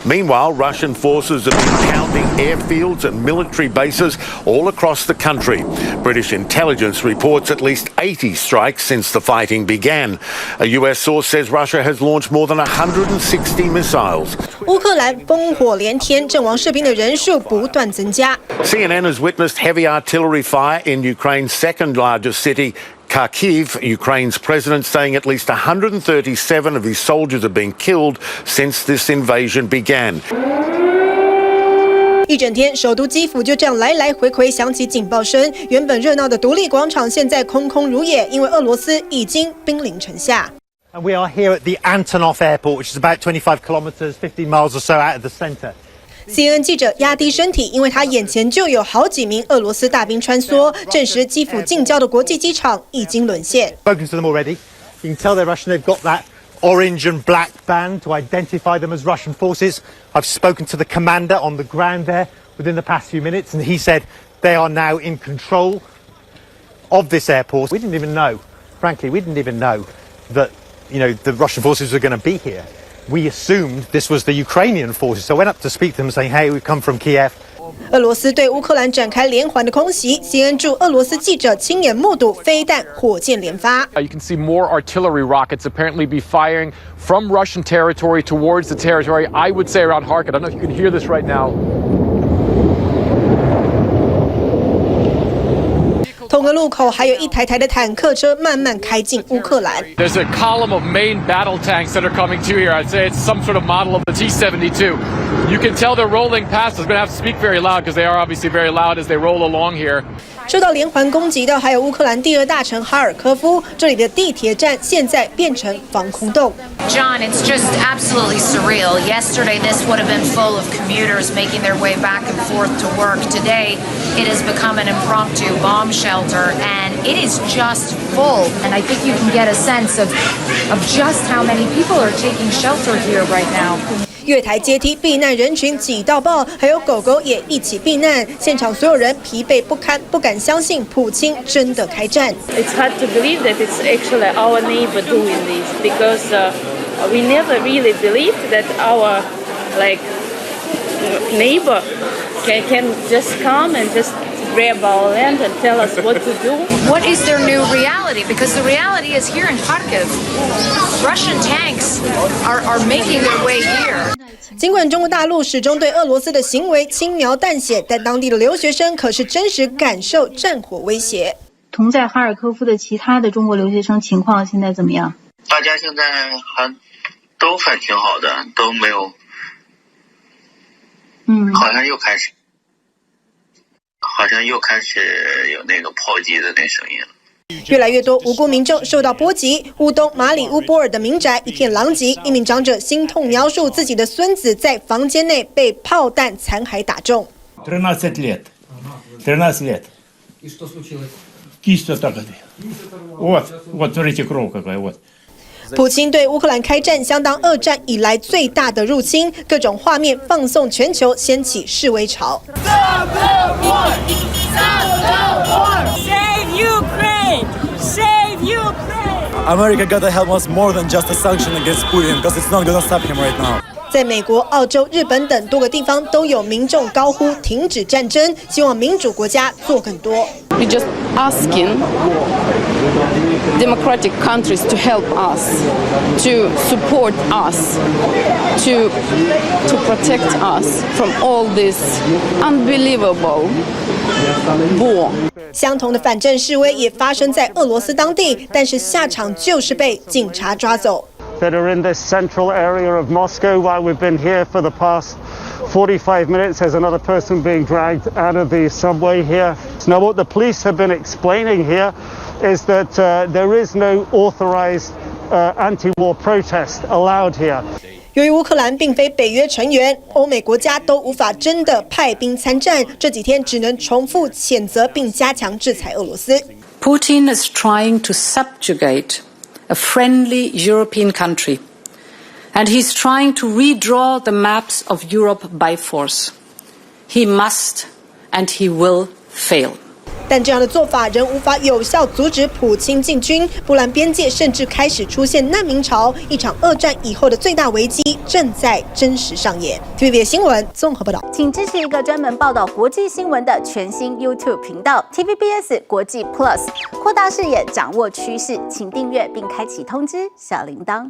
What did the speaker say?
Meanwhile, Russian forces have been pounding airfields and military bases all across the country. British intelligence reports at least 80 strikes since the fighting began. A US source says Russia has launched more than 160 missiles. 乌克兰烽火连天，阵亡士兵的人数不断增加。CNN has witnessed heavy artillery fire in Ukraine's second largest city, Kharkiv. Ukraine's president saying at least 137 of his soldiers have been killed since this invasion began. 一整天，首都基辅就这样来来回回响起警报声。原本热闹的独立广场现在空空如也，因为俄罗斯已经兵临城下。And we are here at the Antonov Airport, which is about 25 kilometers, 15 miles or so out of the center. CNN 记者压低身体，因为他眼前就有好几名俄罗斯大兵穿梭，证实基辅近郊的国际机场已经沦陷。Spoken to them already. You can tell they're Russian. They've got that orange and black band to identify them as Russian forces. I've spoken to the commander on the ground there within the past few minutes, and he said they are now in control of this airport. We didn't even know, frankly, that the Russian forces were going to be here. We assumed this was the Ukrainian forces, so I went up to speak to them saying, hey, we've come from Kiev. 俄罗斯对乌克兰展开连环的空袭 ，CNN 驻俄罗斯记者亲眼目睹飞弹、火箭连发。You can see more artillery rockets apparently be firing from Russian territory towards the territory. I would say around Kharkiv. I don't know if you can hear this right now. 同个路口还有一台台的坦克车慢慢开进乌克兰。There's a column of main battle tanks that are coming to here. I'd say it's some sort of model of the T-72. You can tell they're rolling past us. I'm going to have to speak very loud because they are obviously very loud as they roll along here. 受到连环攻击的还有乌克兰第二大城哈尔科夫，这里的地铁站现在变成防空洞。John, it's just absolutely surreal. Yesterday, this would have been full of commuters making their way back and forth to work. Today, it has become an impromptu bomb shelter, and it is just full. And I think you can get a sense of just how many people are taking shelter here right now. 月台阶梯避难人群挤到爆，还有狗狗也一起避难。现场所有人疲惫不堪，不敢相信普京真的开战。It's hard to believe that it's actually our neighbor doing this because we never really believed that our neighbor can just come and just grab our land and tell us what to do. What is their new reality? Because the reality is here in Kharkiv, Russian tanks are making their way here. 尽管中国大陆始终对俄罗斯的行为轻描淡写，但当地的留学生可是真实感受战火威胁。同在哈尔科夫的其他的中国留学生情况现在怎么样？大家现在都还挺好的，都没有，好像又开始有那个炮击的那声音了。越来越多无辜民众受到波及，乌东马里乌波尔的民宅一片狼藉，一名长者心痛描述自己的孙子在房间内被炮弹残骸打中。13 лет. 13 лет. И что случилось? Кисть вот так вот. Вот, смотрите, кровь какая, вот. 普京对乌克兰开战，相当二战以来最大的入侵，各种画面放送全球，掀起示威潮。Save Ukraine! Save Ukraine! America gotta help us more than just a sanction against Putin, because it's not gonna stop him right now. 在美国、澳洲、日本等多个地方都有民众高呼停止战争，希望民主国家做更多。We're just asking democratic countries to help us, to support us, to protect us from all this unbelievable war. 相同的反战示威也发生在俄罗斯当地，但是下场就是被警察抓走。That are in this central area of Moscow. While we've been here for the past 45 minutes, there's another person being dragged out of the subway here. Now, what the police have been explaining here is that there is no authorized anti-war protest allowed here. 由于乌克兰并非北约成员，欧美国家都无法真的派兵参战，这几天只能重复谴责并加强制裁俄罗斯。Putin is trying to subjugate a friendly European country, and he's trying to redraw the maps of Europe by force. He must and he will fail. 但这样的做法仍无法有效阻止普京进军，波兰边界甚至开始出现难民潮，一场二战以后的最大危机正在真实上演。TVBS 新闻综合报道，请支持一个专门报道国际新闻的全新 YouTube 频道 TVBS 国际 Plus， 扩大视野，掌握趋势，请订阅并开启通知小铃铛。